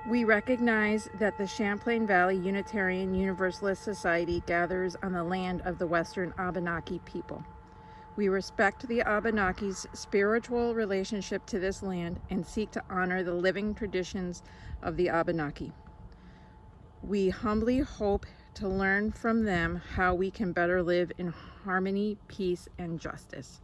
We recognize that the Champlain Valley Unitarian Universalist Society gathers on the land of the Western Abenaki people. We respect the Abenaki's spiritual relationship to this land and seek to honor the living traditions of the Abenaki. We humbly hope to learn from them how we can better live in harmony, peace, and justice.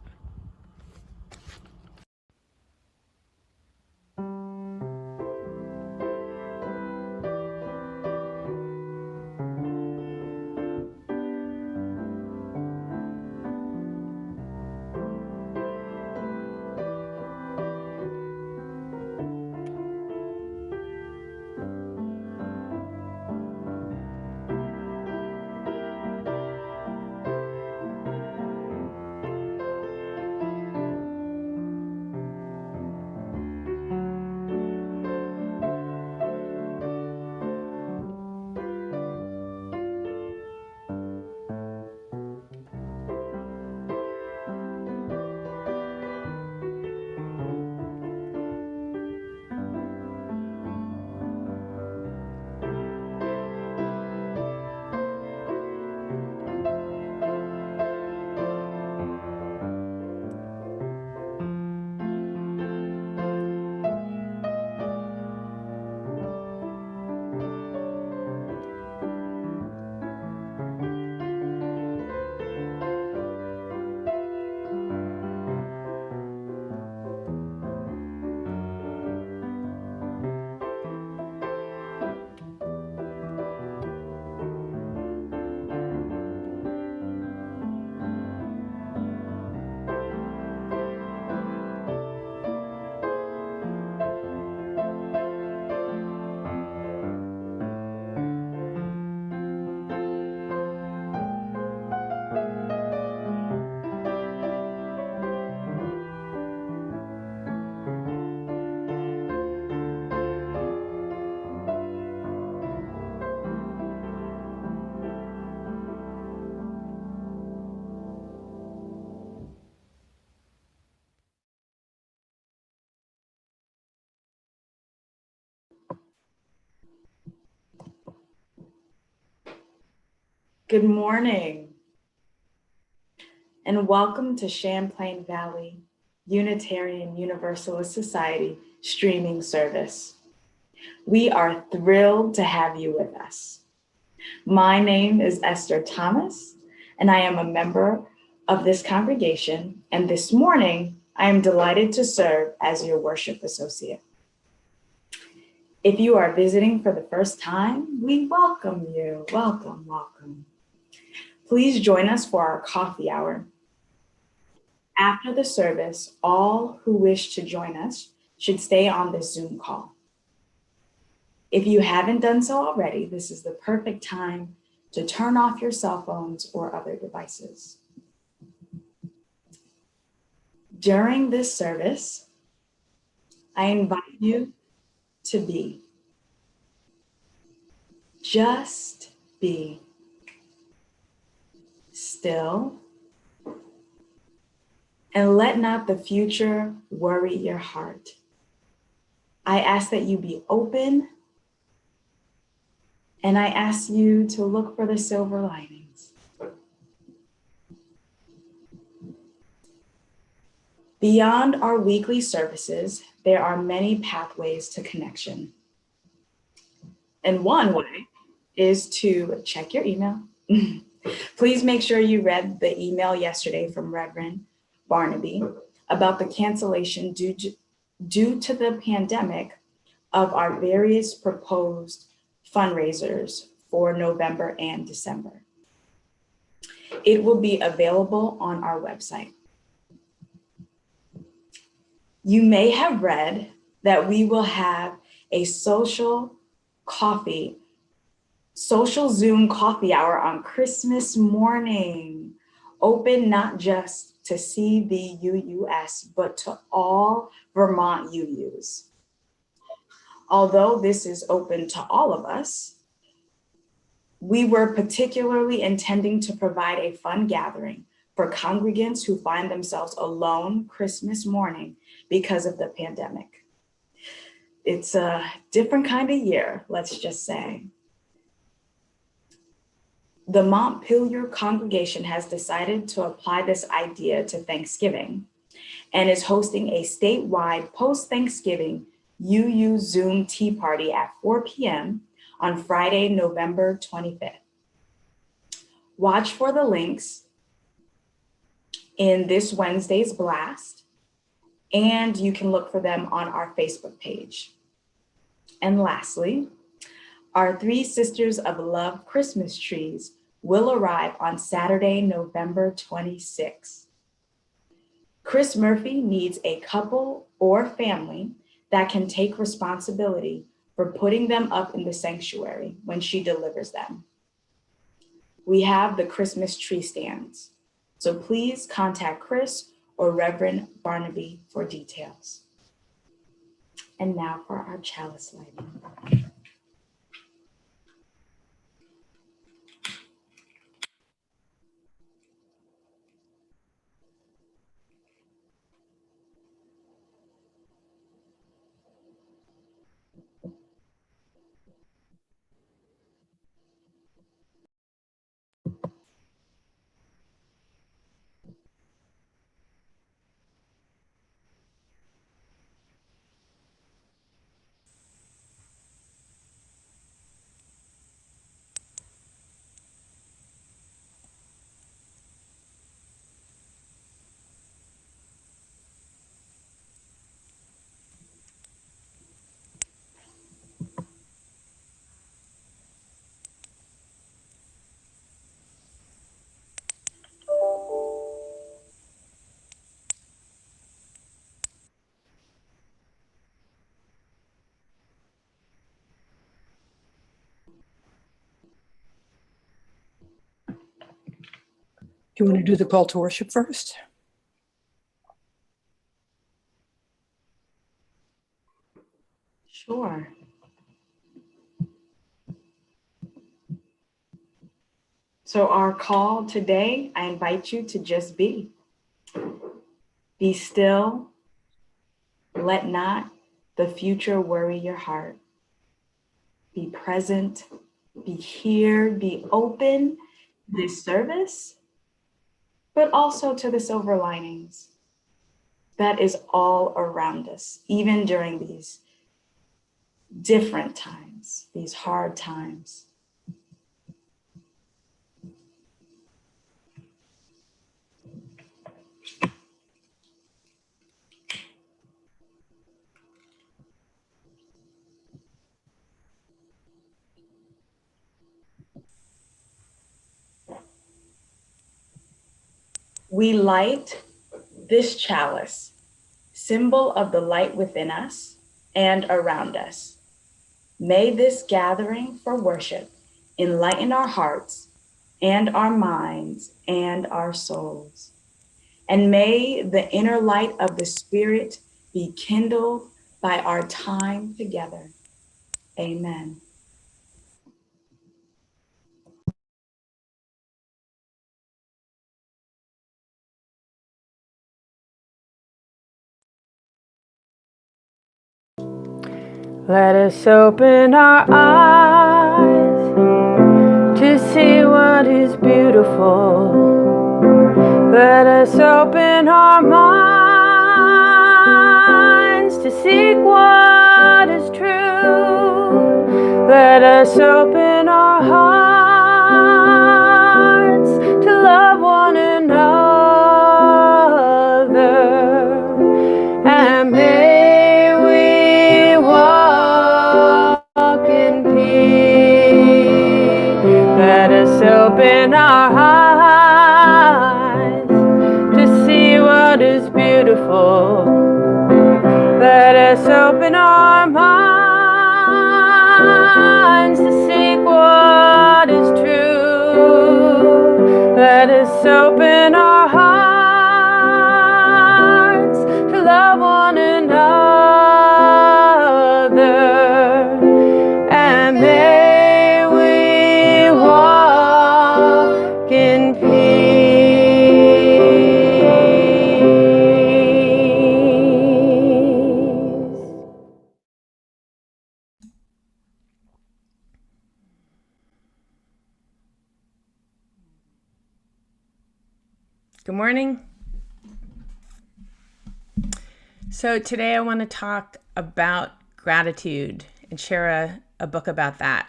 Good morning, and welcome to Champlain Valley Unitarian Universalist Society streaming service. We are thrilled to have you with us. My name is Esther Thomas, and I am a member of this congregation, and this morning, I am delighted to serve as your worship associate. If you are visiting for the first time, we welcome you. Welcome, welcome. Please join us for our coffee hour. After the service, all who wish to join us should stay on this Zoom call. If you haven't done so already, this is the perfect time to turn off your cell phones or other devices. During this service, I invite you to be. Just be still, and let not the future worry your heart. I ask that you be open, and I ask you to look for the silver linings. Beyond our weekly services, there are many pathways to connection. And one way is to check your email. Please make sure you read the email yesterday from Reverend Barnaby about the cancellation due to the pandemic of our various proposed fundraisers for November and December. It will be available on our website. You may have read that we will have a social Zoom coffee hour on Christmas morning, open not just to CVUUS, but to all Vermont UUs. Although this is open to all of us, we were particularly intending to provide a fun gathering for congregants who find themselves alone Christmas morning because of the pandemic. it's a different kind of year, let's just say. The Montpelier congregation has decided to apply this idea to Thanksgiving and is hosting a statewide post-Thanksgiving UU Zoom tea party at 4 p.m. on Friday, November 25th. Watch for the links in this Wednesday's blast, and you can look for them on our Facebook page. And lastly, our Three Sisters of Love Christmas trees will arrive on Saturday, November 26th. Chris Murphy needs a couple or family that can take responsibility for putting them up in the sanctuary when she delivers them. We have the Christmas tree stands, so please contact Chris or Reverend Barnaby for details. And now for our chalice lighting. Do you want to do the call to worship first? Sure. So our call today, I invite you to just be. Be still. Let not the future worry your heart. Be present, be here, be open to this service, but also to the silver linings. That is all around us, even during these different times, these hard times. We light this chalice, symbol of the light within us and around us. May this gathering for worship enlighten our hearts and our minds and our souls. And may the inner light of the Spirit be kindled by our time together. Amen. Let us open our eyes to see what is beautiful. Let us open our minds to seek what is true. Let us open our hearts to love one another. And may we walk in peace. Let us open our eyes to see what is beautiful. Let us open our minds to seek what is true. Let us open our hearts to love one another. And may we walk in peace. Good morning. So today I want to talk about gratitude and share a book about that.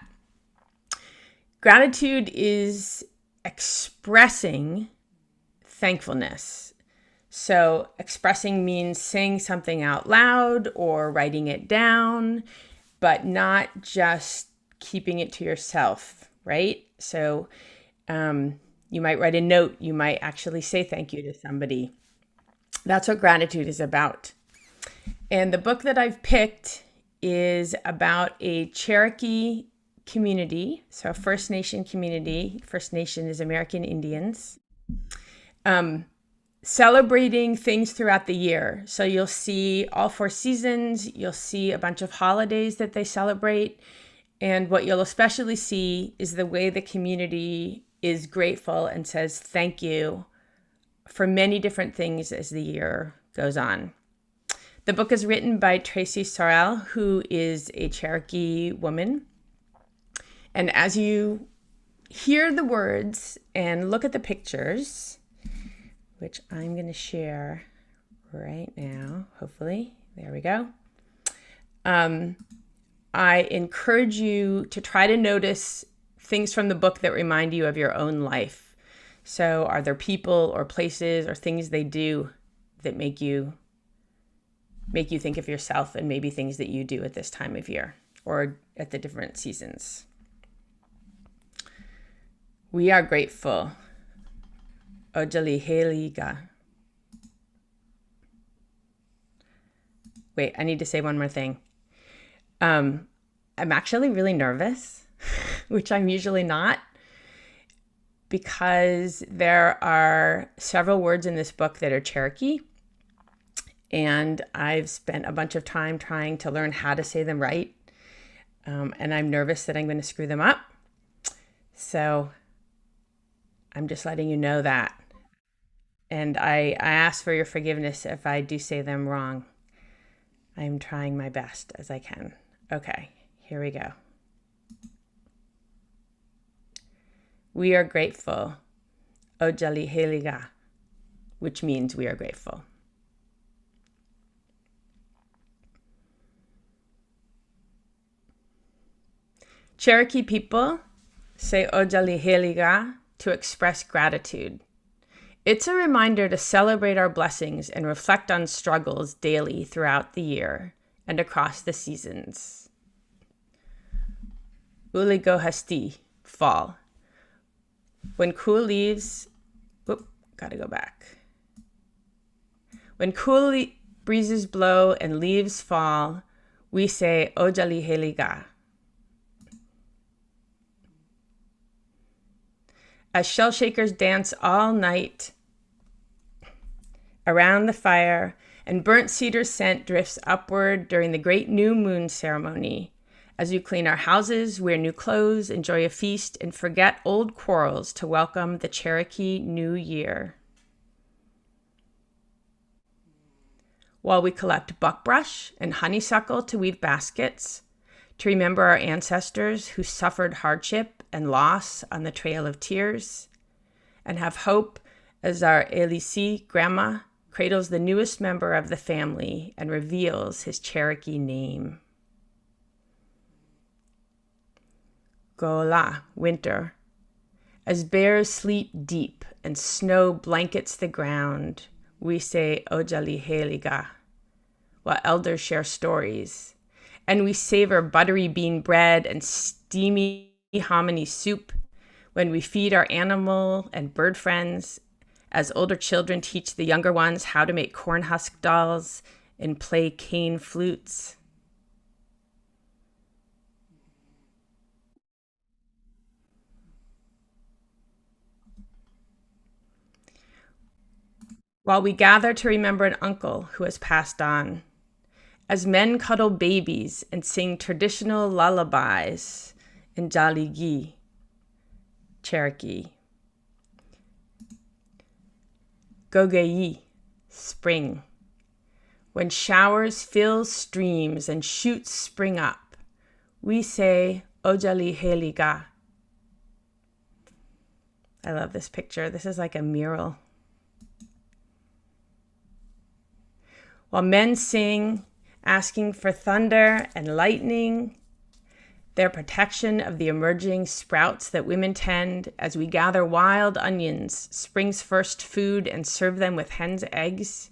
Gratitude is expressing thankfulness. So expressing means saying something out loud or writing it down, but not just keeping it to yourself, right? So you might write a note. You might actually say thank you to somebody. That's what gratitude is about. And the book that I've picked is about a Cherokee community, so a First Nation community. First Nation is American Indians, celebrating things throughout the year. So you'll see all 4 seasons, you'll see a bunch of holidays that they celebrate, and what you'll especially see is the way the community is grateful and says thank you for many different things as the year goes on. The book is written by Tracy Sorrell, who is a Cherokee woman. And as you hear the words and look at the pictures, which I'm going to share right now, hopefully, there we go. I encourage you to try to notice things from the book that remind you of your own life. So are there people or places or things they do that make you think of yourself, and maybe things that you do at this time of year or at the different seasons? We are grateful. Ojali Heliga. Wait, I need to say one more thing. I'm actually really nervous, which I'm usually not, because there are several words in this book that are Cherokee. And I've spent a bunch of time trying to learn how to say them right. And I'm nervous that I'm going to screw them up. So I'm just letting you know that. And I ask for your forgiveness if I do say them wrong. I'm trying my best as I can. Okay, here we go. We are grateful. Ojali Heliga, which means we are grateful. Cherokee people say Ojali Heliga to express gratitude. It's a reminder to celebrate our blessings and reflect on struggles daily throughout the year and across the seasons. Uligohasti, fall. When cool leaves, When cool breezes blow and leaves fall, we say Ojali Heliga. As shell shakers dance all night around the fire and burnt cedar scent drifts upward during the great new moon ceremony, as you clean our houses, wear new clothes, enjoy a feast, and forget old quarrels to welcome the Cherokee New Year. While we collect buckbrush and honeysuckle to weave baskets, to remember our ancestors who suffered hardship and loss on the Trail of Tears, and have hope as our Elisi grandma cradles the newest member of the family and reveals his Cherokee name. Gola, winter. As bears sleep deep and snow blankets the ground, we say Ojali Heliga, while elders share stories, and we savor buttery bean bread and steamy hominy soup when we feed our animal and bird friends, as older children teach the younger ones how to make corn husk dolls and play cane flutes. While we gather to remember an uncle who has passed on, as men cuddle babies and sing traditional lullabies in Jaligi, Cherokee. Gogeyi, spring. When showers fill streams and shoots spring up, we say Ojali Heliga. I love this picture. This is like a mural. while men sing, asking for thunder and lightning, their protection of the emerging sprouts that women tend as we gather wild onions, spring's first food, and serve them with hen's eggs,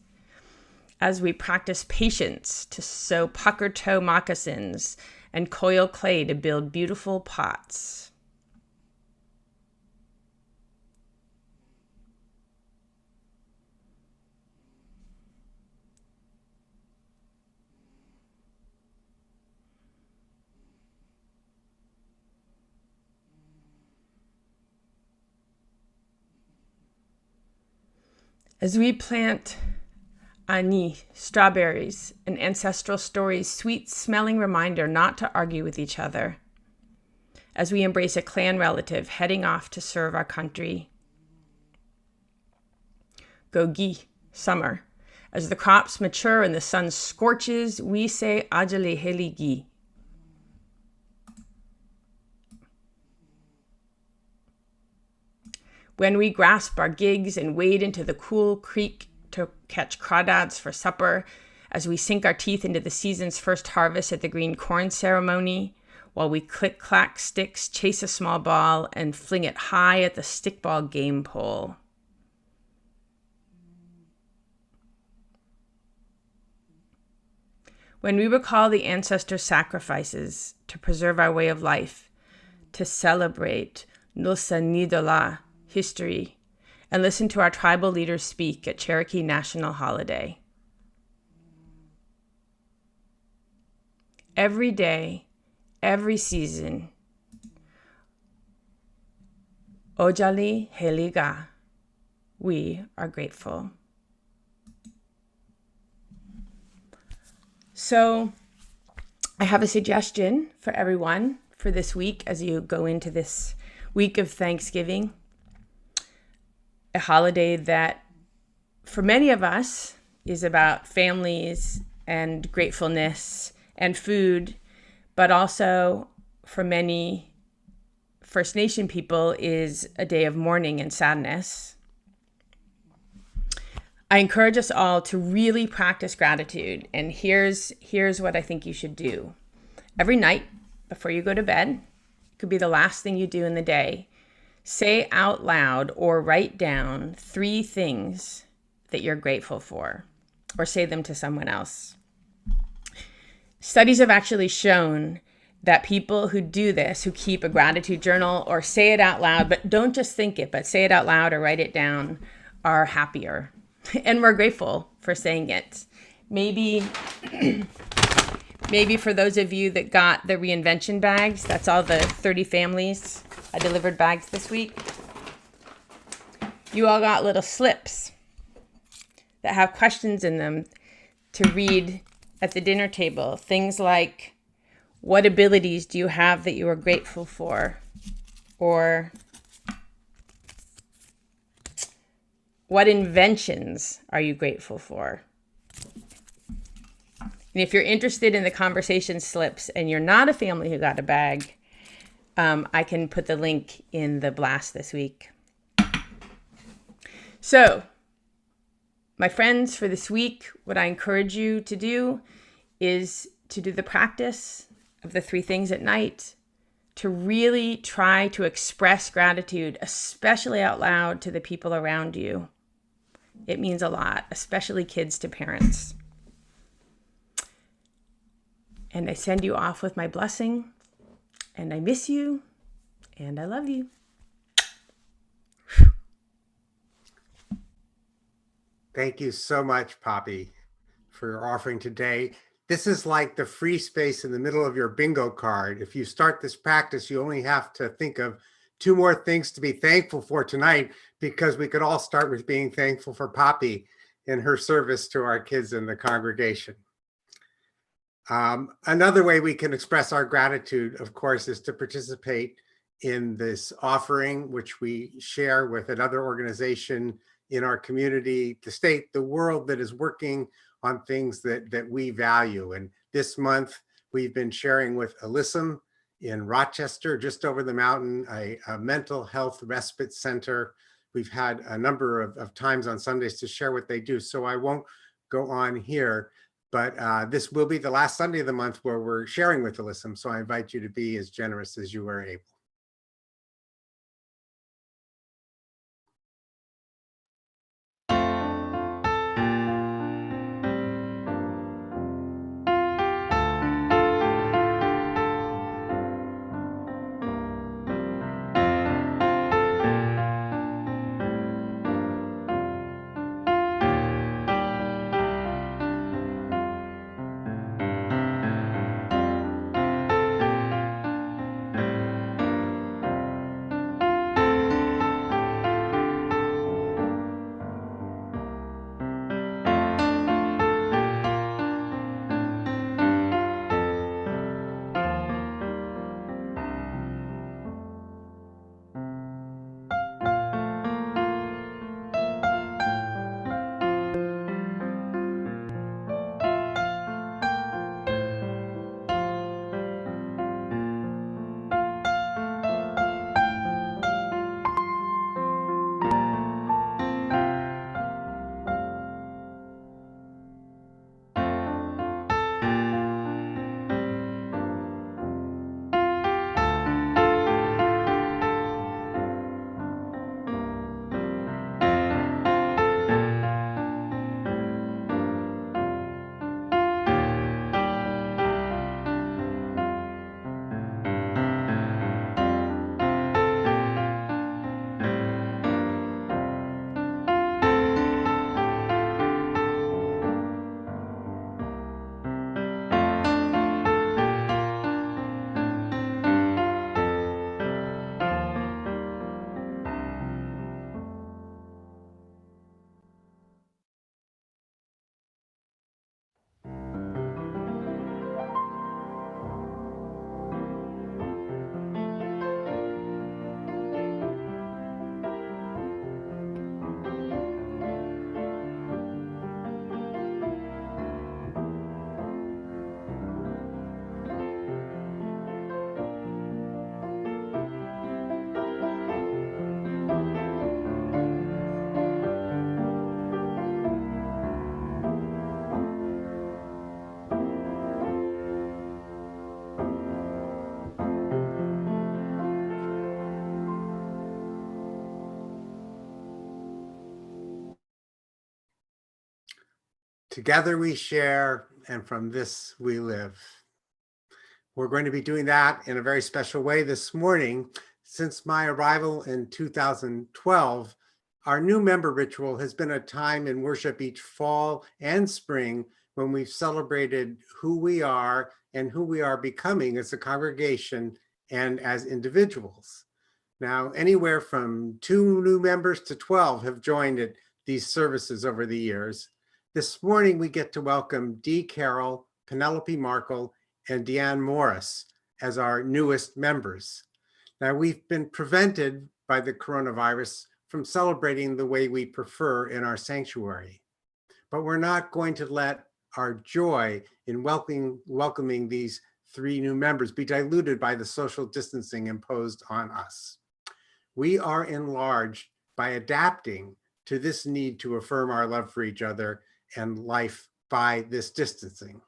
as we practice patience to sew pucker toe moccasins and coil clay to build beautiful pots. As we plant anis, strawberries, and ancestral stories, sweet smelling reminder not to argue with each other. As we embrace a clan relative heading off to serve our country. Gogi, summer. As the crops mature and the sun scorches, we say Ajale Heligi. When we grasp our gigs and wade into the cool creek to catch crawdads for supper, as we sink our teeth into the season's first harvest at the green corn ceremony, while we click-clack sticks, chase a small ball, and fling it high at the stickball game pole. When we recall the ancestor sacrifices to preserve our way of life, to celebrate Nusa Nidola, history, and listen to our tribal leaders speak at Cherokee National Holiday. Every day, every season, Ojali Heliga, we are grateful. So I have a suggestion for everyone for this week as you go into this week of Thanksgiving, a holiday that for many of us is about families and gratefulness and food, but also for many First Nation people is a day of mourning and sadness. I encourage us all to really practice gratitude, and here's what I think you should do. Every night before you go to bed, it could be the last thing you do in the day, say out loud or write down 3 things that you're grateful for, or say them to someone else. Studies have actually shown that people who do this, who keep a gratitude journal or say it out loud, but don't just think it, but say it out loud or write it down, are happier and more grateful for saying it. Maybe for those of you that got the reinvention bags, that's all the 30 families I delivered bags this week. You all got little slips that have questions in them to read at the dinner table. Things like, what abilities do you have that you are grateful for? Or what inventions are you grateful for? And if you're interested in the conversation slips and you're not a family who got a bag, I can put the link in the blast this week. So, my friends, for this week, what I encourage you to do is to do the practice of the 3 things at night, to really try to express gratitude, especially out loud to the people around you. It means a lot, especially kids to parents. And I send you off with my blessing, and I miss you, and I love you. Thank you so much, Poppy, for your offering today. This is like the free space in the middle of your bingo card. If you start this practice, you only have to think of 2 more things to be thankful for tonight, because we could all start with being thankful for Poppy and her service to our kids in the congregation. Another way we can express our gratitude, of course, is to participate in this offering, which we share with another organization in our community, the state, the world, that is working on things that we value. And this month, we've been sharing with Alyssum in Rochester, just over the mountain, a mental health respite center. We've had a number of times on Sundays to share what they do, so I won't go on here. But this will be the last Sunday of the month where we're sharing with Alyssum. So I invite you to be as generous as you are able. Together we share, and from this we live. We're going to be doing that in a very special way this morning. Since my arrival in 2012, our new member ritual has been a time in worship each fall and spring when we've celebrated who we are and who we are becoming as a congregation and as individuals. Now, anywhere from 2 new members to 12 have joined at these services over the years. This morning, we get to welcome Dee Carroll, Penelope Markle, and Deanne Morris as our newest members. Now, we've been prevented by the coronavirus from celebrating the way we prefer in our sanctuary, but we're not going to let our joy in welcoming these 3 new members be diluted by the social distancing imposed on us. We are enlarged by adapting to this need to affirm our love for each other and life by this distancing.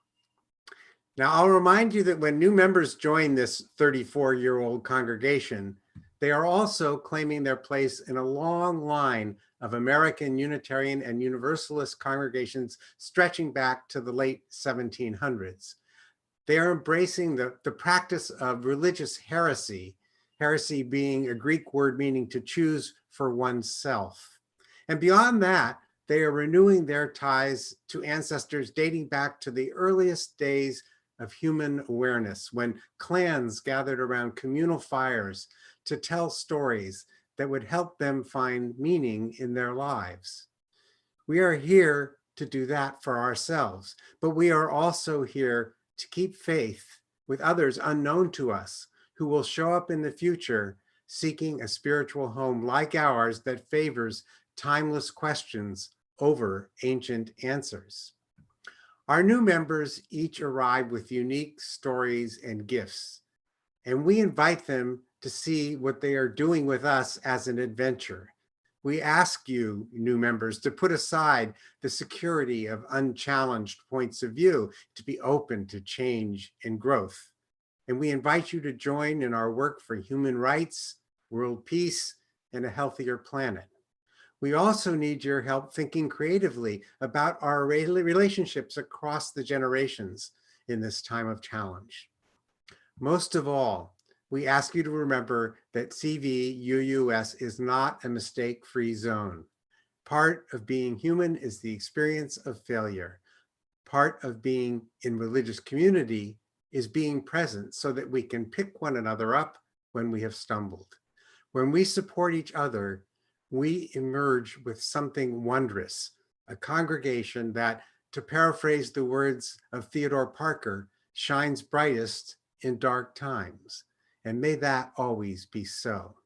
Now, I'll remind you that when new members join this 34-year-old congregation, they are also claiming their place in a long line of American Unitarian and Universalist congregations stretching back to the late 1700s. They are embracing the practice of religious heresy, heresy being a Greek word meaning to choose for oneself. And beyond that, they are renewing their ties to ancestors dating back to the earliest days of human awareness, when clans gathered around communal fires to tell stories that would help them find meaning in their lives. We are here to do that for ourselves, but we are also here to keep faith with others unknown to us who will show up in the future seeking a spiritual home like ours that favors timeless questions over ancient answers. Our new members each arrive with unique stories and gifts, and we invite them to see what they are doing with us as an adventure. We ask you, new members, to put aside the security of unchallenged points of view, to be open to change and growth. And we invite you to join in our work for human rights, world peace, and a healthier planet. We also need your help thinking creatively about our relationships across the generations in this time of challenge. Most of all, we ask you to remember that CVUUS is not a mistake-free zone. Part of being human is the experience of failure. Part of being in religious community is being present so that we can pick one another up when we have stumbled. When we support each other, we emerge with something wondrous, a congregation that, to paraphrase the words of Theodore Parker, shines brightest in dark times. And may that always be so.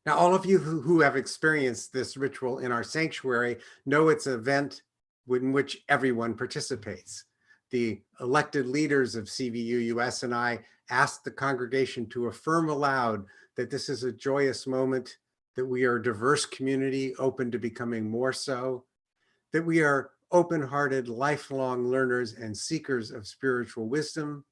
Now, all of you who have experienced this ritual in our sanctuary know it's an event in which everyone participates. The elected leaders of CVUUS and I asked the congregation to affirm aloud that this is a joyous moment, that we are a diverse community open to becoming more so, that we are open-hearted, lifelong learners and seekers of spiritual wisdom,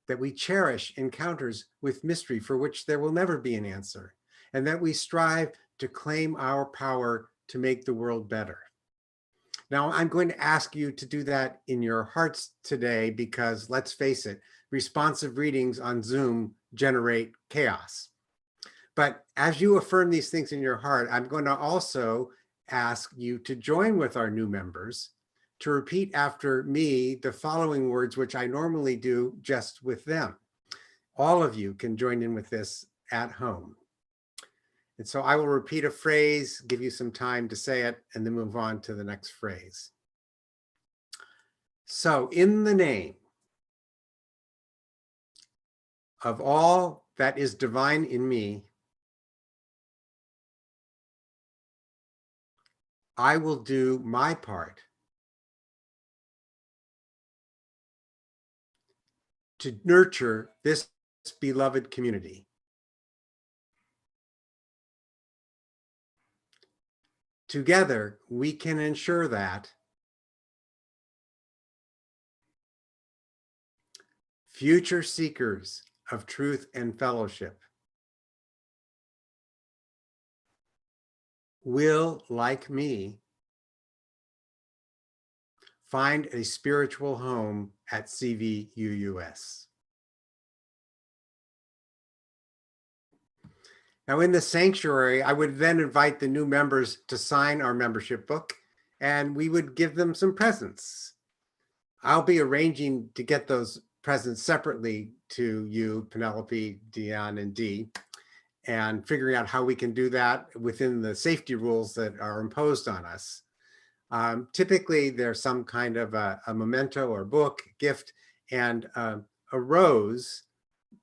that we cherish encounters with mystery for which there will never be an answer, and that we strive to claim our power to make the world better. Now, I'm going to ask you to do that in your hearts today because, let's face it, responsive readings on Zoom generate chaos. But as you affirm these things in your heart, I'm going to also ask you to join with our new members to repeat after me the following words, which I normally do just with them. All of you can join in with this at home. And so I will repeat a phrase, give you some time to say it, and then move on to the next phrase. So, in the name of all that is divine in me, I will do my part to nurture this beloved community. Together, we can ensure that future seekers of truth and fellowship will, like me, find a spiritual home at CVUUS. Now, in the sanctuary, I would then invite the new members to sign our membership book, and we would give them some presents. I'll be arranging to get those presents separately to you, Penelope, Dion, and Dee, and figuring out how we can do that within the safety rules that are imposed on us. Typically, there's some kind of a memento or book, gift, and a rose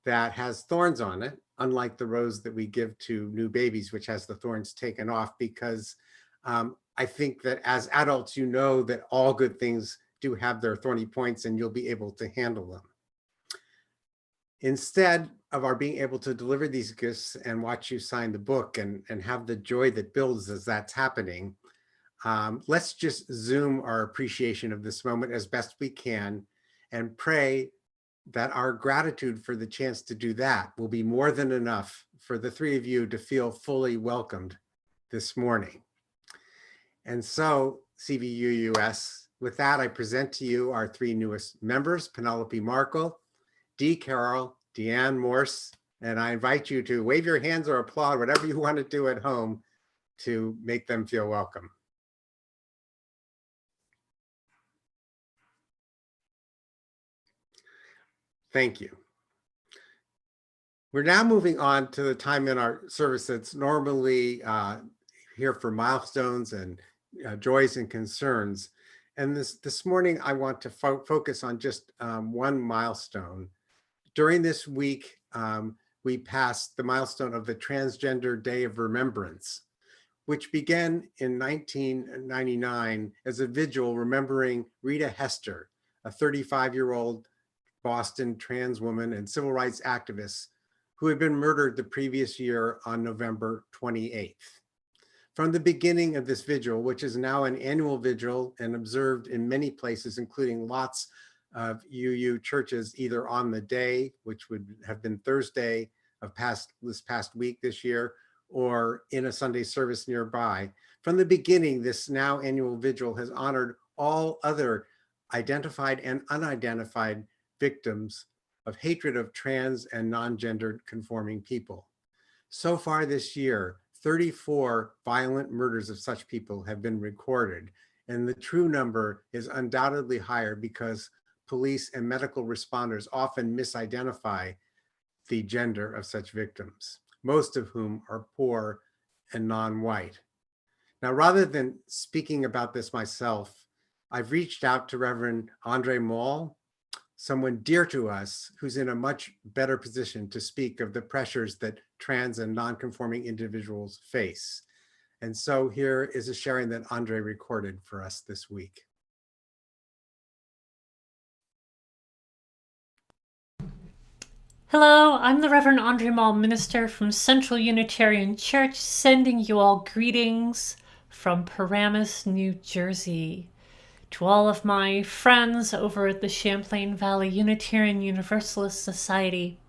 that has thorns on it, unlike the rose that we give to new babies, which has the thorns taken off, because I think that as adults, you know that all good things do have their thorny points and you'll be able to handle them. Instead of our being able to deliver these gifts and watch you sign the book and have the joy that builds as that's happening, let's just Zoom our appreciation of this moment as best we can and pray that our gratitude for the chance to do that will be more than enough for the three of you to feel fully welcomed this morning. And so, CVUUS, with that, I present to you our three newest members, Penelope Markle, Dee Carroll, Deanne Morse, and I invite you to wave your hands or applaud, whatever you want to do at home to make them feel welcome. Thank you. We're now moving on to the time in our service that's normally here for milestones and joys and concerns. And this morning, I want to focus on just one milestone. During this week, we passed the milestone of the Transgender Day of Remembrance, which began in 1999 as a vigil remembering Rita Hester, a 35-year-old Boston trans woman and civil rights activist who had been murdered the previous year on November 28th. From the beginning of this vigil, which is now an annual vigil and observed in many places, including lots of UU churches, either on the day, which would have been Thursday of this past week this year, or in a Sunday service nearby. From the beginning, this now annual vigil has honored all other identified and unidentified victims of hatred of trans and non-gendered conforming people. So far this year, 34 violent murders of such people have been recorded, and the true number is undoubtedly higher because police and medical responders often misidentify the gender of such victims, most of whom are poor and non-white. Now, rather than speaking about this myself, I've reached out to Reverend Andre Moll, someone dear to us who's in a much better position to speak of the pressures that trans and non-conforming individuals face. And so here is a sharing that Andre recorded for us this week. Hello, I'm the Reverend Andre Moll, minister from Central Unitarian Church, sending you all greetings from Paramus, New Jersey. To all of my friends over at the Champlain Valley Unitarian Universalist Society.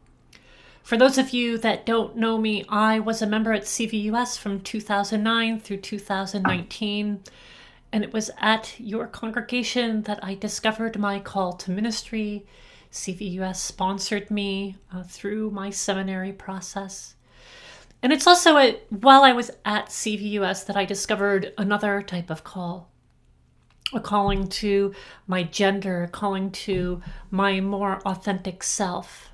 For those of you that don't know me, I was a member at CVUUS from 2009 through 2019, and it was at your congregation that I discovered my call to ministry. CVUUS sponsored me through my seminary process. And it's also while I was at CVUUS that I discovered another type of call. A calling to my gender, a calling to my more authentic self.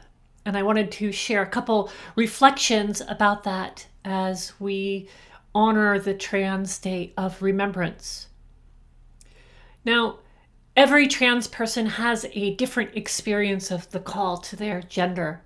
And I wanted to share a couple reflections about that as we honor the Trans Day of Remembrance. Now, every trans person has a different experience of the call to their gender.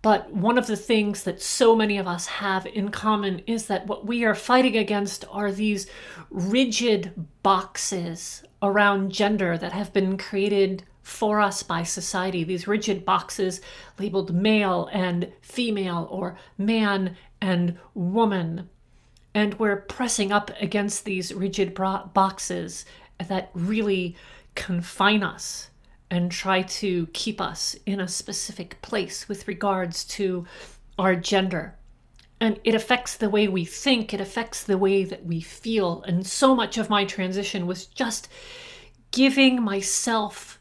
But one of the things that so many of us have in common is that what we are fighting against are these rigid boxes around gender that have been created for us by society. These rigid boxes labeled male and female or man and woman. And we're pressing up against these rigid boxes that really confine us and try to keep us in a specific place with regards to our gender. And it affects the way we think, it affects the way that we feel. And so much of my transition was just giving myself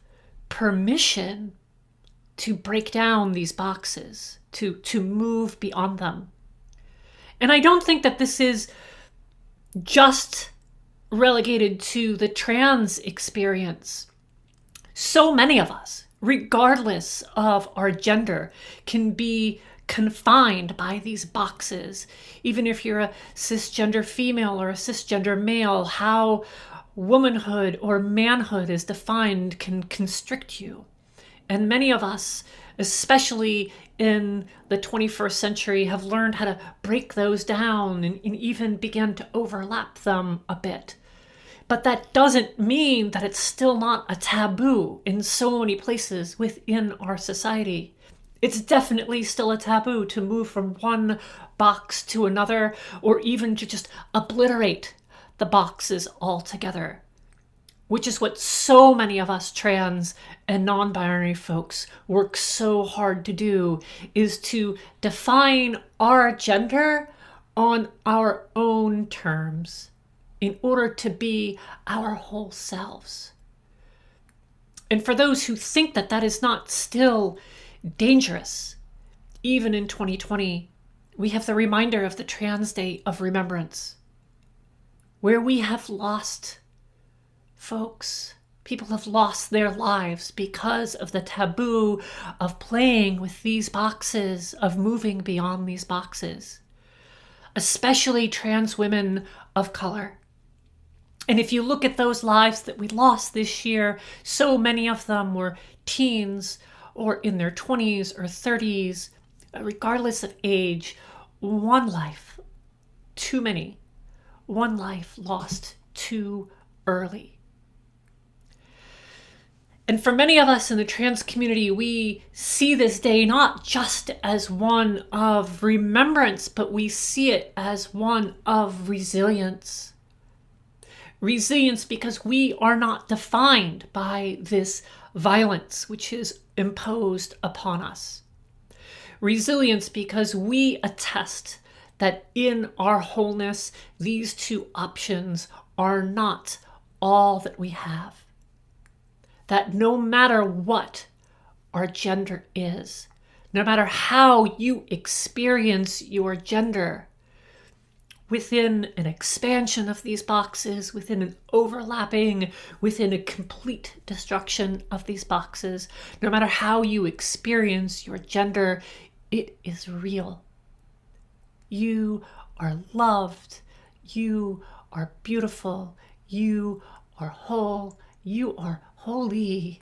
permission to break down these boxes, to move beyond them. And I don't think that this is just relegated to the trans experience. So many of us, regardless of our gender, can be confined by these boxes. Even if you're a cisgender female or a cisgender male, how womanhood or manhood is defined can constrict you. And many of us, especially in the 21st century, have learned how to break those down and even begin to overlap them a bit. But that doesn't mean that it's still not a taboo in so many places within our society. It's definitely still a taboo to move from one box to another, or even to just obliterate the boxes altogether, which is what so many of us trans and non-binary folks work so hard to do, is to define our gender on our own terms in order to be our whole selves. And for those who think that that is not still dangerous, even in 2020, we have the reminder of the Trans Day of Remembrance, where we have lost folks. People have lost their lives because of the taboo of playing with these boxes, of moving beyond these boxes, especially trans women of color. And if you look at those lives that we lost this year, so many of them were teens or in their 20s or 30s, regardless of age. One life too many, one life lost too early. And for many of us in the trans community, we see this day not just as one of remembrance, but we see it as one of resilience. Resilience because we are not defined by this violence which is imposed upon us. Resilience because we attest that in our wholeness, these two options are not all that we have. That no matter what our gender is, no matter how you experience your gender, within an expansion of these boxes, within an overlapping, within a complete destruction of these boxes, no matter how you experience your gender, it is real. You are loved. You are beautiful. You are whole. You are holy.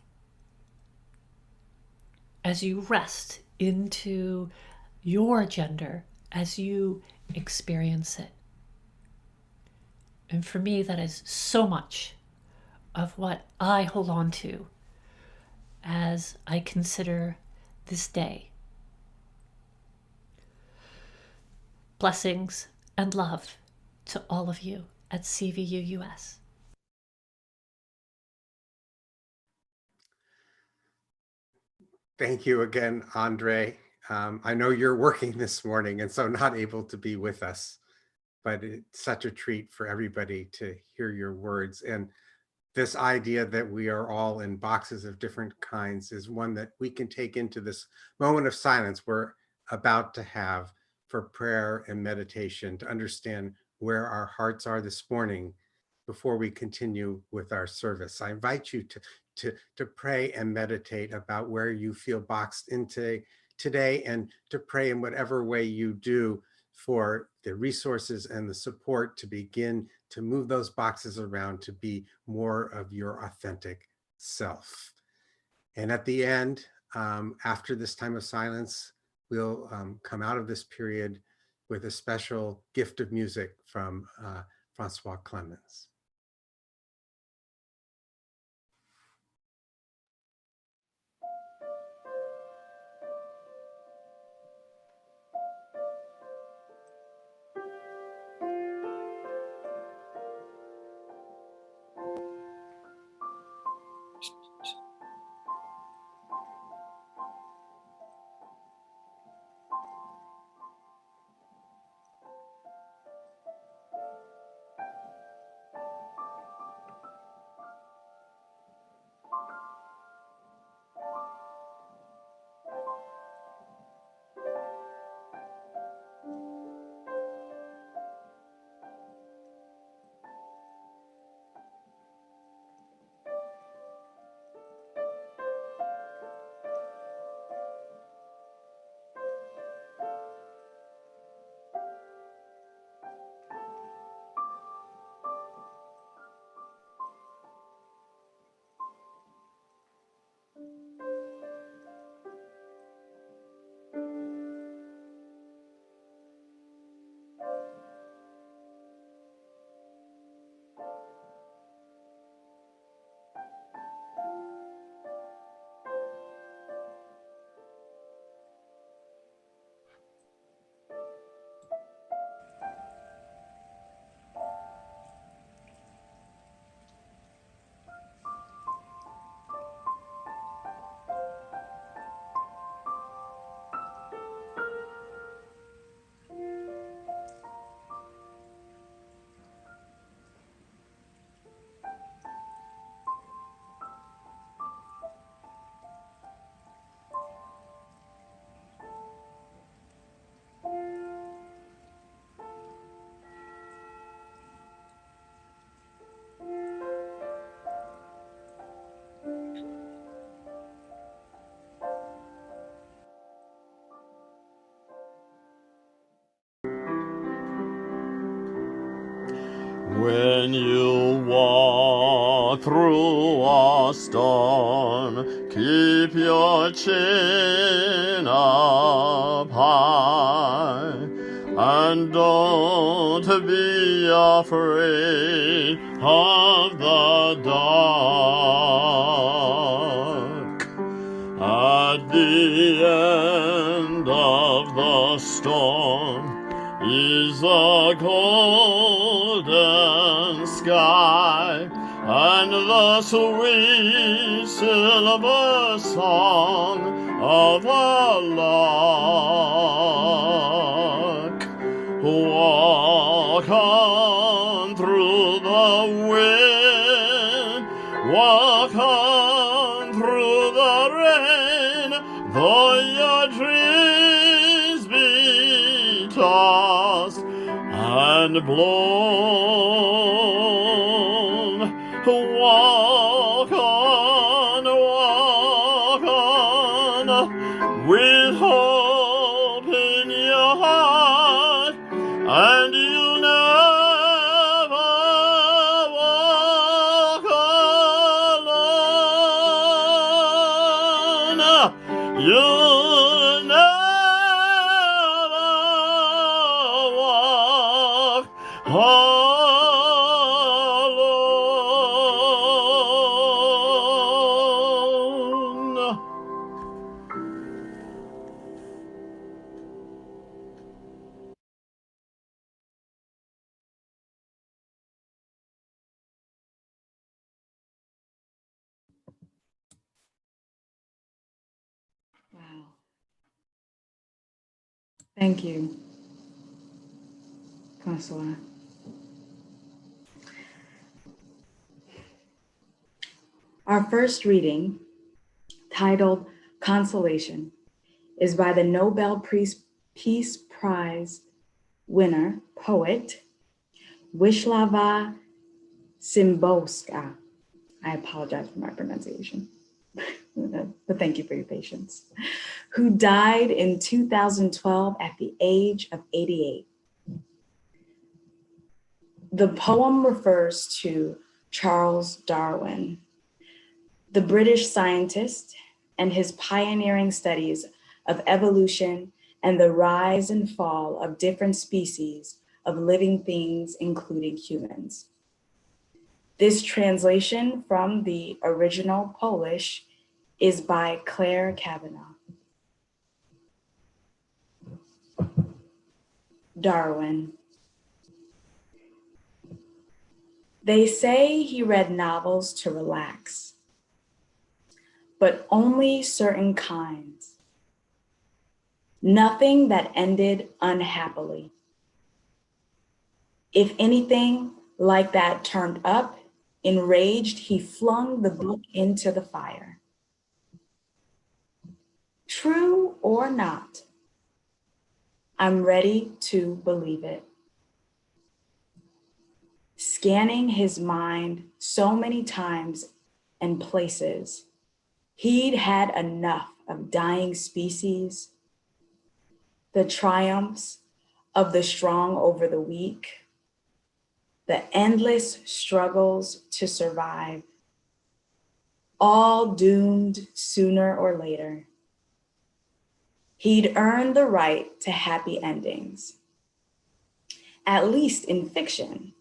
As you rest into your gender, as you experience it. And for me, that is so much of what I hold on to as I consider this day. Blessings and love to all of you at CVUUS. Thank you again, Andre. I know you're working this morning and so not able to be with us, but it's such a treat for everybody to hear your words. And this idea that we are all in boxes of different kinds is one that we can take into this moment of silence we're about to have for prayer and meditation to understand where our hearts are this morning before we continue with our service. I invite you to pray and meditate about where you feel boxed into today, and to pray in whatever way you do for the resources and the support to begin to move those boxes around to be more of your authentic self. And at the end, after this time of silence, we'll come out of this period with a special gift of music from Francois Clemens. When you walk through a storm, keep your chin up high, and don't be afraid of the dark. the golden sky and the sweet silver song of a lark. Walk on through the wind, walk on through the rain, though your dreams be tossed and blown. Walk on, with hope in your heart, and you'll never walk alone. You'll never walk alone. Wow. Thank you, Consuela. Our first reading, titled Consolation, is by the Nobel Peace Prize winner, poet, Wisława Szymborska. I apologize for my pronunciation, but thank you for your patience, who died in 2012 at the age of 88. The poem refers to Charles Darwin, the British scientist, and his pioneering studies of evolution and the rise and fall of different species of living things, including humans. This translation from the original Polish is by Claire Kavanaugh. Darwin. They say he read novels to relax, but only certain kinds. Nothing that ended unhappily. If anything like that turned up, enraged, he flung the book into the fire. True or not, I'm ready to believe it. Scanning his mind so many times and places, he'd had enough of dying species, the triumphs of the strong over the weak, the endless struggles to survive, all doomed sooner or later. He'd earned the right to happy endings, at least in fiction,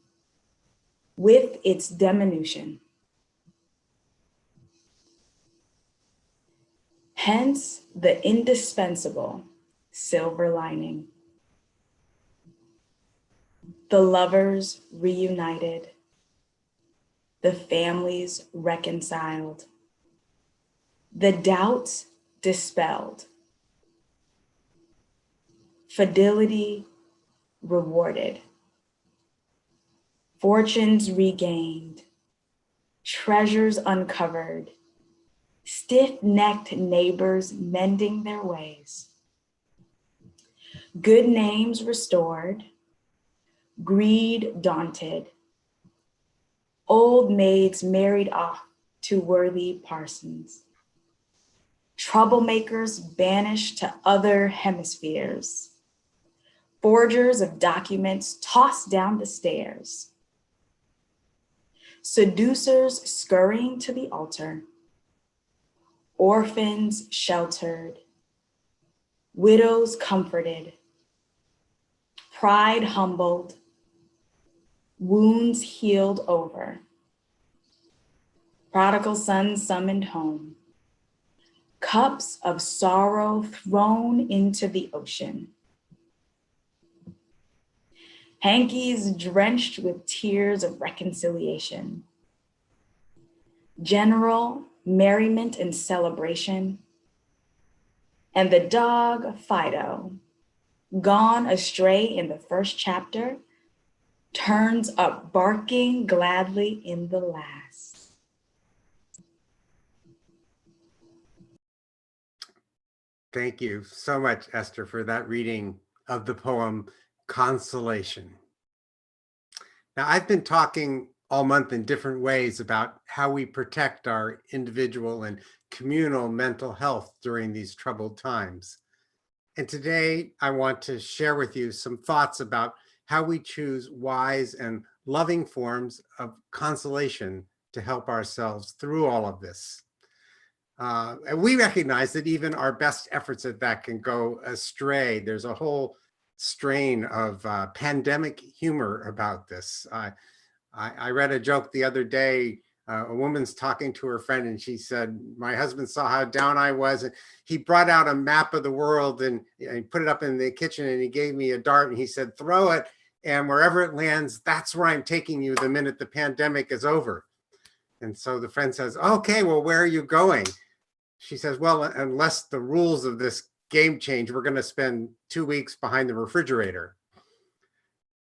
with its diminution. Hence the indispensable silver lining. The lovers reunited, the families reconciled, the doubts dispelled, fidelity rewarded, fortunes regained, treasures uncovered, stiff-necked neighbors mending their ways, good names restored, greed daunted, old maids married off to worthy parsons, troublemakers banished to other hemispheres, forgers of documents tossed down the stairs, seducers scurrying to the altar, orphans sheltered, widows comforted, pride humbled, wounds healed over, prodigal sons summoned home, cups of sorrow thrown into the ocean. hankies drenched with tears of reconciliation, general merriment and celebration, and the dog Fido, gone astray in the first chapter, turns up barking gladly in the last. Thank you so much, Esther, for that reading of the poem Consolation. Now, I've been talking all month in different ways about how we protect our individual and communal mental health during these troubled times. And today I want to share with you some thoughts about how we choose wise and loving forms of consolation to help ourselves through all of this. And we recognize that even our best efforts at that can go astray. There's a whole strain of pandemic humor about this. I read a joke the other day. A woman's talking to her friend and she said, my husband saw how down I was and he brought out a map of the world and he put it up in the kitchen and he gave me a dart and he said, throw it, and wherever it lands, that's where I'm taking you the minute the pandemic is over. And so the friend says, okay, well, where are you going? She says, well, unless the rules of this game change, we're going to spend 2 weeks behind the refrigerator.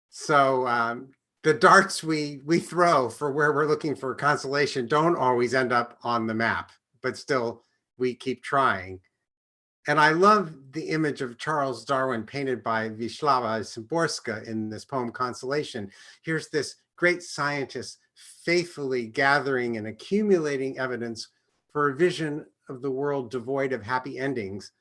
So the darts we throw for where we're looking for consolation don't always end up on the map, but still we keep trying. And I love the image of Charles Darwin painted by Wisława Szymborska in this poem Consolation. Here's this great scientist faithfully gathering and accumulating evidence for a vision of the world devoid of happy endings.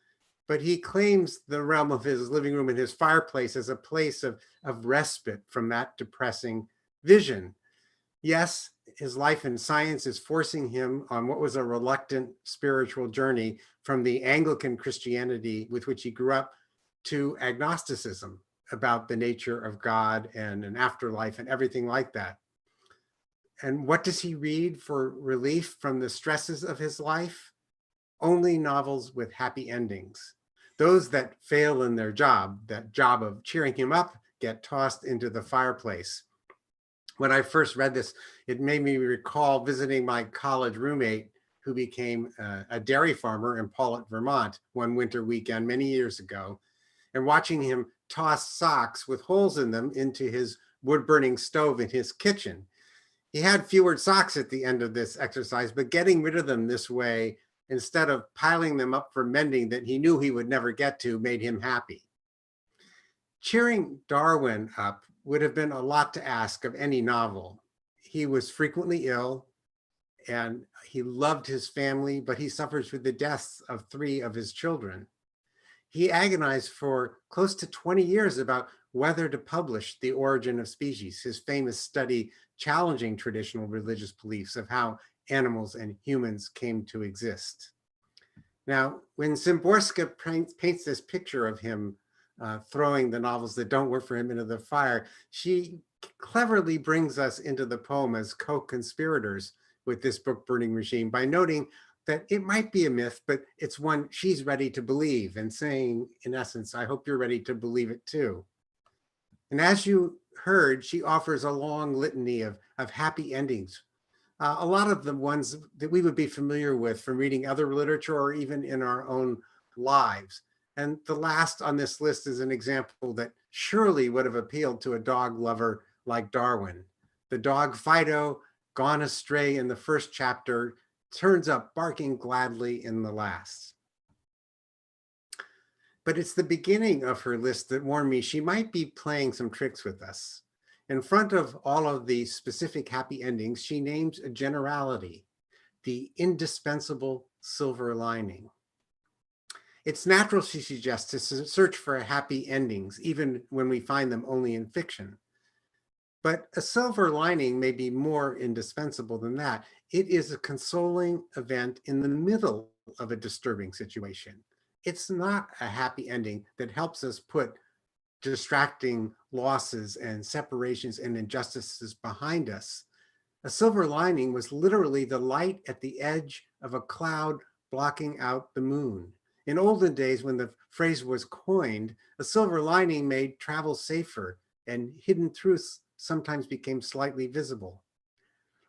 But he claims the realm of his living room and his fireplace as a place of respite from that depressing vision. Yes, his life in science is forcing him on what was a reluctant spiritual journey from the Anglican Christianity with which he grew up to agnosticism about the nature of God and an afterlife and everything like that. And what does he read for relief from the stresses of his life? Only novels with happy endings. Those that fail in their job, that job of cheering him up, get tossed into the fireplace. When I first read this, it made me recall visiting my college roommate who became a dairy farmer in Paulet, Vermont, one winter weekend many years ago, and watching him toss socks with holes in them into his wood-burning stove in his kitchen. He had fewer socks at the end of this exercise, but getting rid of them this way, instead of piling them up for mending that he knew he would never get to, made him happy. Cheering Darwin up would have been a lot to ask of any novel. He was frequently ill and he loved his family, but he suffers with the deaths of 3 of his children. He agonized for close to 20 years about whether to publish The Origin of Species, his famous study challenging traditional religious beliefs of how animals and humans came to exist. Now, when Szymborska paints this picture of him throwing the novels that don't work for him into the fire, she cleverly brings us into the poem as co-conspirators with this book-burning regime by noting that it might be a myth, but it's one she's ready to believe, and saying, in essence, I hope you're ready to believe it too. And as you heard, she offers a long litany of happy endings. A lot of the ones that we would be familiar with from reading other literature or even in our own lives. And the last on this list is an example that surely would have appealed to a dog lover like Darwin. The dog Fido, gone astray in the first chapter, turns up barking gladly in the last. But it's the beginning of her list that warned me she might be playing some tricks with us. In front of all of the specific happy endings, she names a generality, the indispensable silver lining. It's natural, she suggests, to search for happy endings, even when we find them only in fiction. But a silver lining may be more indispensable than that. It is a consoling event in the middle of a disturbing situation. It's not a happy ending that helps us put distracting losses and separations and injustices behind us. A silver lining was literally the light at the edge of a cloud blocking out the moon. In olden days, when the phrase was coined, a silver lining made travel safer and hidden truths sometimes became slightly visible.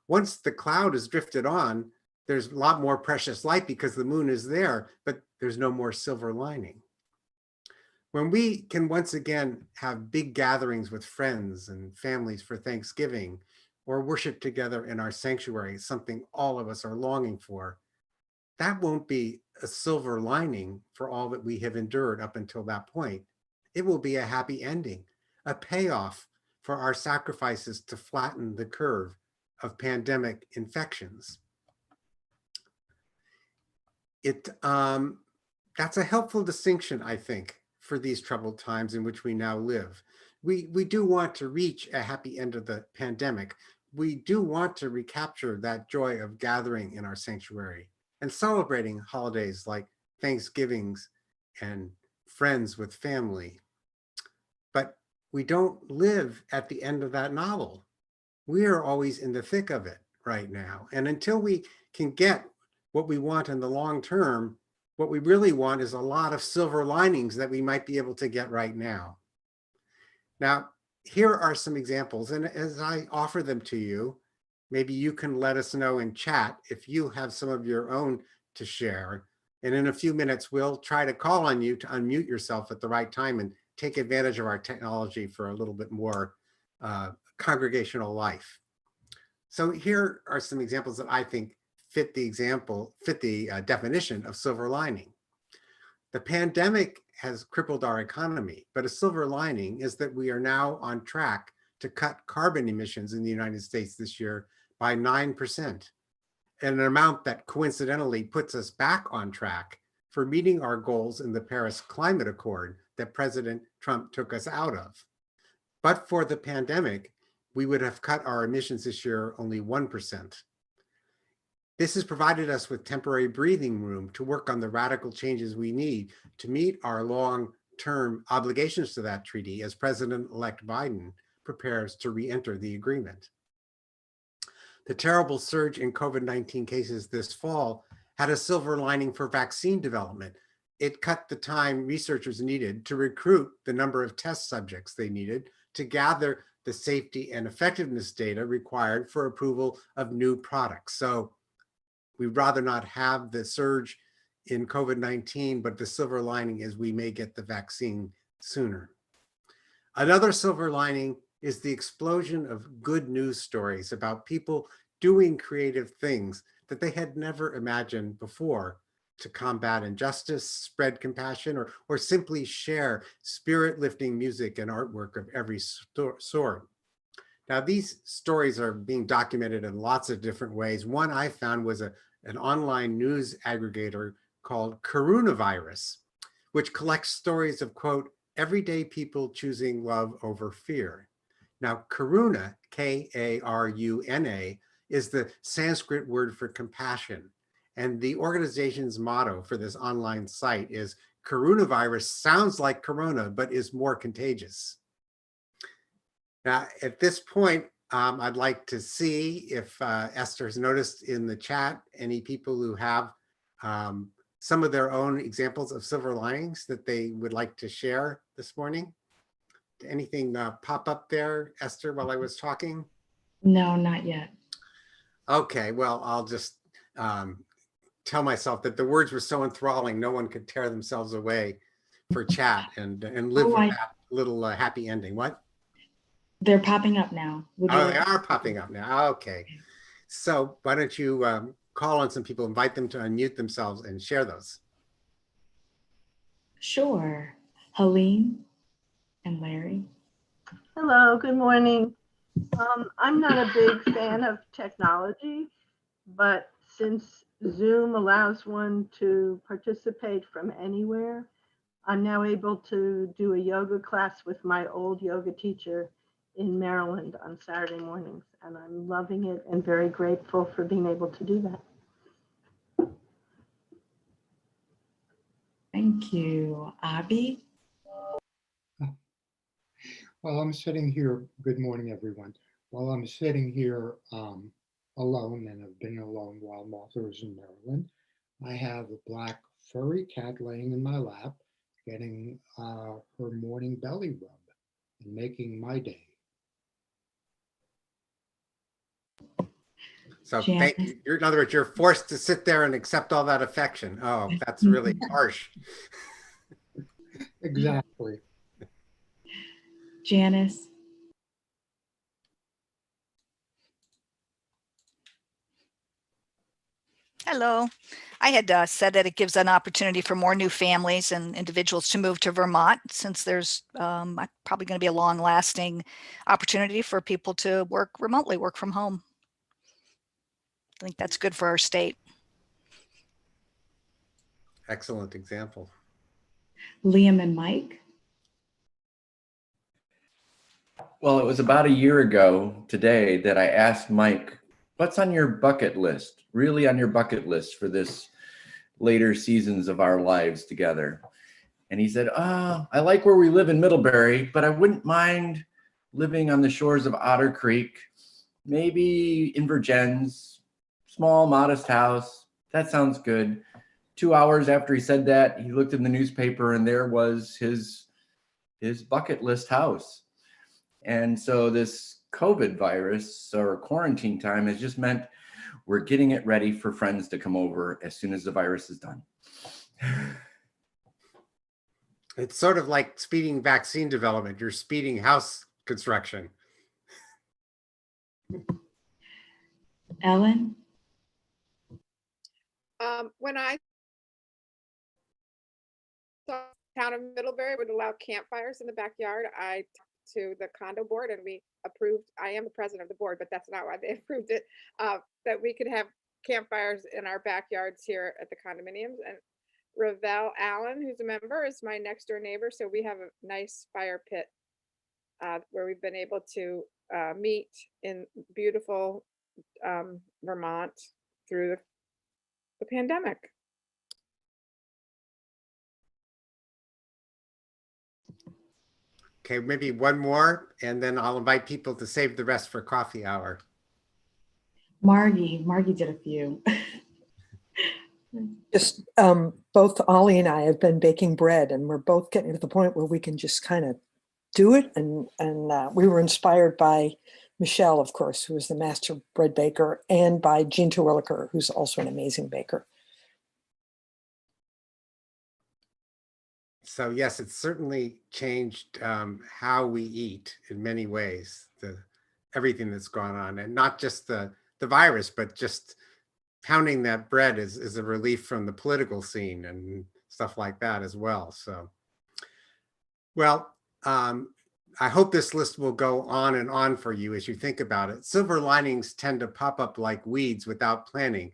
Once the cloud is drifted on, there's a lot more precious light because the moon is there, but there's no more silver lining. When we can once again have big gatherings with friends and families for Thanksgiving, or worship together in our sanctuary, something all of us are longing for, that won't be a silver lining for all that we have endured up until that point. It will be a happy ending, a payoff for our sacrifices to flatten the curve of pandemic infections. That's a helpful distinction, I think, for these troubled times in which we now live. We do want to reach a happy end of the pandemic. We do want to recapture that joy of gathering in our sanctuary and celebrating holidays like Thanksgivings and friends with family. But we don't live at the end of that novel. We are always in the thick of it right now. And until we can get what we want in the long term, what we really want is a lot of silver linings that we might be able to get right now. Now, here are some examples. And as I offer them to you, maybe you can let us know in chat if you have some of your own to share. And in a few minutes, we'll try to call on you to unmute yourself at the right time and take advantage of our technology for a little bit more congregational life. So here are some examples that I think fit the definition of silver lining. The pandemic has crippled our economy, but a silver lining is that we are now on track to cut carbon emissions in the United States this year by 9%, an amount that coincidentally puts us back on track for meeting our goals in the Paris Climate Accord that President Trump took us out of. But for the pandemic, we would have cut our emissions this year only 1%. This has provided us with temporary breathing room to work on the radical changes we need to meet our long-term obligations to that treaty as President-elect Biden prepares to re-enter the agreement. The terrible surge in COVID-19 cases this fall had a silver lining for vaccine development. It cut the time researchers needed to recruit the number of test subjects they needed to gather the safety and effectiveness data required for approval of new products. So we'd rather not have the surge in COVID-19, but the silver lining is we may get the vaccine sooner. Another silver lining is the explosion of good news stories about people doing creative things that they had never imagined before to combat injustice, spread compassion, or simply share spirit-lifting music and artwork of every sort. Now, these stories are being documented in lots of different ways. One I found was an online news aggregator called Coronavirus, which collects stories of, quote, everyday people choosing love over fear. Now, Karuna, K-A-R-U-N-A, is the Sanskrit word for compassion. And the organization's motto for this online site is coronavirus sounds like corona, but is more contagious. Now, at this point, I'd like to see if Esther has noticed in the chat any people who have some of their own examples of silver linings that they would like to share this morning. Did anything pop up there, Esther, while I was talking? No, not yet. Okay, well, I'll just tell myself that the words were so enthralling, no one could tear themselves away for chat and live with that little happy ending. What? They're popping up now. Oh, they are popping up now. Okay. So why don't you call on some people, invite them to unmute themselves and share those. Sure. Helene and Larry. Hello, good morning. I'm not a big fan of technology, but since Zoom allows one to participate from anywhere, I'm now able to do a yoga class with my old yoga teacher in Maryland on Saturday mornings, and I'm loving it and very grateful for being able to do that. Thank you. Abby? While I'm sitting here, good morning, everyone. While I'm sitting here alone, and I've been alone while Martha is in Maryland, I have a black furry cat laying in my lap, getting her morning belly rub. and making my day. So thank Janice. you. In other words, you're forced to sit there and accept all that affection. Oh, that's really harsh. Exactly. Janice. Hello. I had said that it gives an opportunity for more new families and individuals to move to Vermont, since there's probably going to be a long lasting opportunity for people to work remotely, work from home. I think that's good for our state. Excellent example. Liam and Mike. Well, it was about a year ago today that I asked Mike, what's on your bucket list, really on your bucket list for this later seasons of our lives together? And he said, I like where we live in Middlebury, but I wouldn't mind living on the shores of Otter Creek, maybe in Virgins, small, modest house. That sounds good. 2 hours after he said that, he looked in the newspaper and there was his bucket list house. And so this COVID virus or quarantine time has just meant we're getting it ready for friends to come over as soon as the virus is done. It's sort of like speeding vaccine development. You're speeding house construction. Ellen. When I saw the town of Middlebury would allow campfires in the backyard, I talked to the condo board and we approved. I am the president of the board, but that's not why they approved it. That we could have campfires in our backyards here at the condominiums. And Ravel Allen, who's a member, is my next door neighbor. So we have a nice fire pit where we've been able to meet in beautiful Vermont through the pandemic. Okay, maybe one more, and then I'll invite people to save the rest for coffee hour. Margie did a few. Just both Ollie and I have been baking bread, and we're both getting to the point where we can just kind of do it. And we were inspired by Michelle, of course, who is the master bread baker, and by Jean Terwilliger, who's also an amazing baker. So yes, it's certainly changed how we eat in many ways, everything that's gone on, and not just the virus, but just pounding that bread is a relief from the political scene and stuff like that as well. So, well, I hope this list will go on and on for you as you think about it. Silver linings tend to pop up like weeds without planning.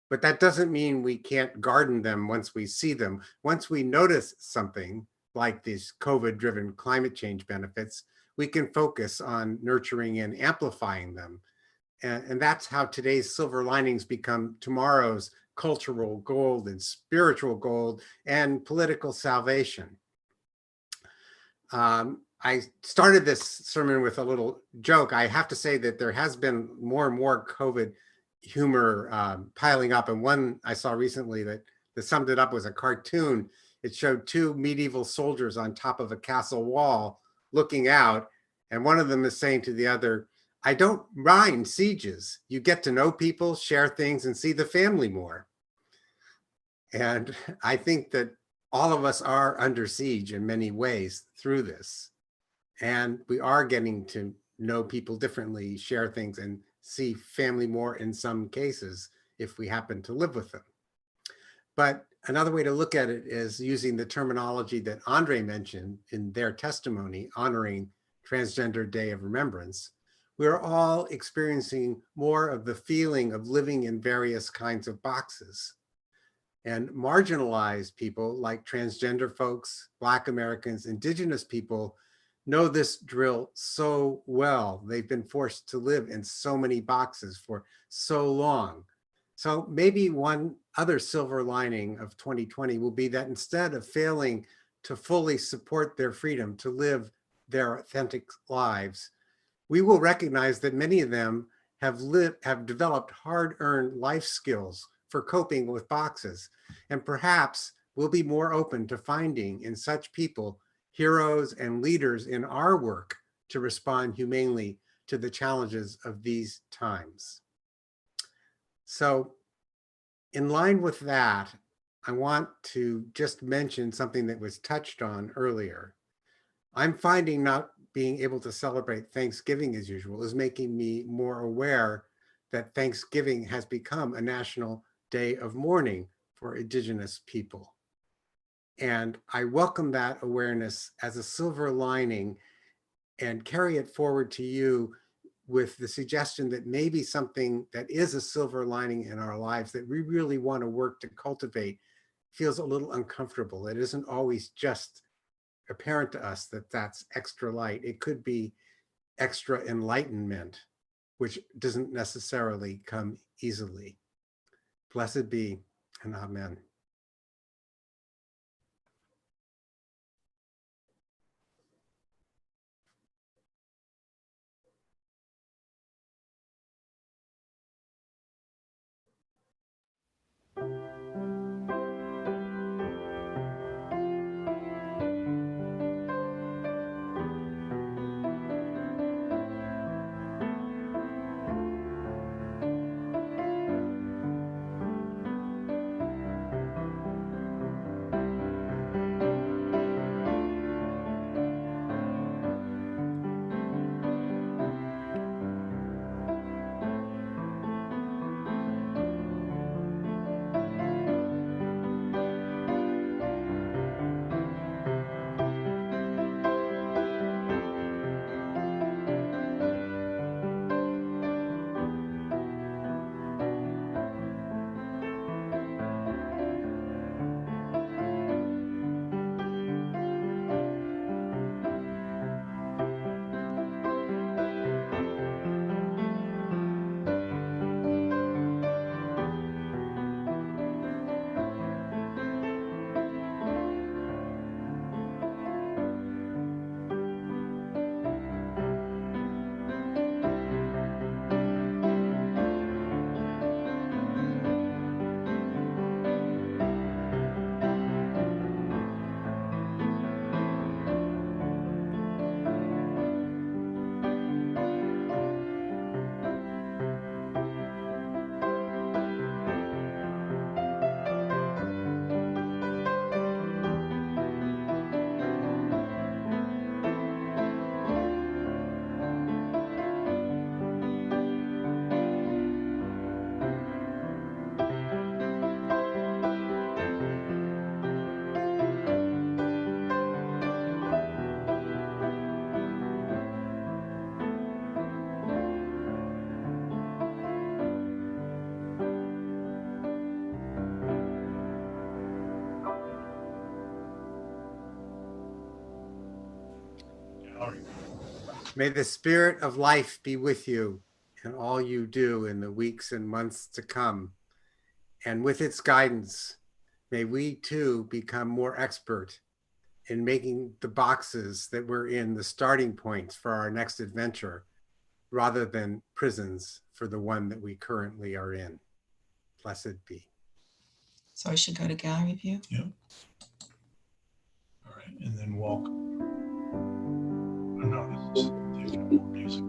But that doesn't mean we can't garden them once we see them. Once we notice something like these COVID-driven climate change benefits, we can focus on nurturing and amplifying them. And that's how today's silver linings become tomorrow's cultural gold and spiritual gold and political salvation. I started this sermon with a little joke. I have to say that there has been more and more COVID humor piling up, and one I saw recently that summed it up was a cartoon. It showed two medieval soldiers on top of a castle wall looking out, and one of them is saying to the other, "I don't mind sieges. You get to know people, share things, and see the family more." And I think that all of us are under siege in many ways through this, and we are getting to know people differently, share things, and see family more in some cases if we happen to live with them. But another way to look at it is using the terminology that Andre mentioned in their testimony honoring Transgender Day of Remembrance. We're all experiencing more of the feeling of living in various kinds of boxes. And marginalized people like transgender folks, Black Americans, Indigenous people know this drill so well. They've been forced to live in so many boxes for so long. So maybe one other silver lining of 2020 will be that instead of failing to fully support their freedom to live their authentic lives, we will recognize that many of them have developed hard-earned life skills for coping with boxes, and perhaps we'll be more open to finding in such people heroes and leaders in our work to respond humanely to the challenges of these times. So in line with that, I want to just mention something that was touched on earlier. I'm finding not being able to celebrate Thanksgiving as usual is making me more aware that Thanksgiving has become a national day of mourning for Indigenous people. And I welcome that awareness as a silver lining and carry it forward to you with the suggestion that maybe something that is a silver lining in our lives that we really want to work to cultivate feels a little uncomfortable. It isn't always just apparent to us that that's extra light. It could be extra enlightenment, which doesn't necessarily come easily. Blessed be and amen. May the spirit of life be with you in all you do in the weeks and months to come. And with its guidance, may we too become more expert in making the boxes that we're in the starting points for our next adventure, rather than prisons for the one that we currently are in. Blessed be. So I should go to gallery view? Yep. All right, and then walk. Oh, no, this is taking more music.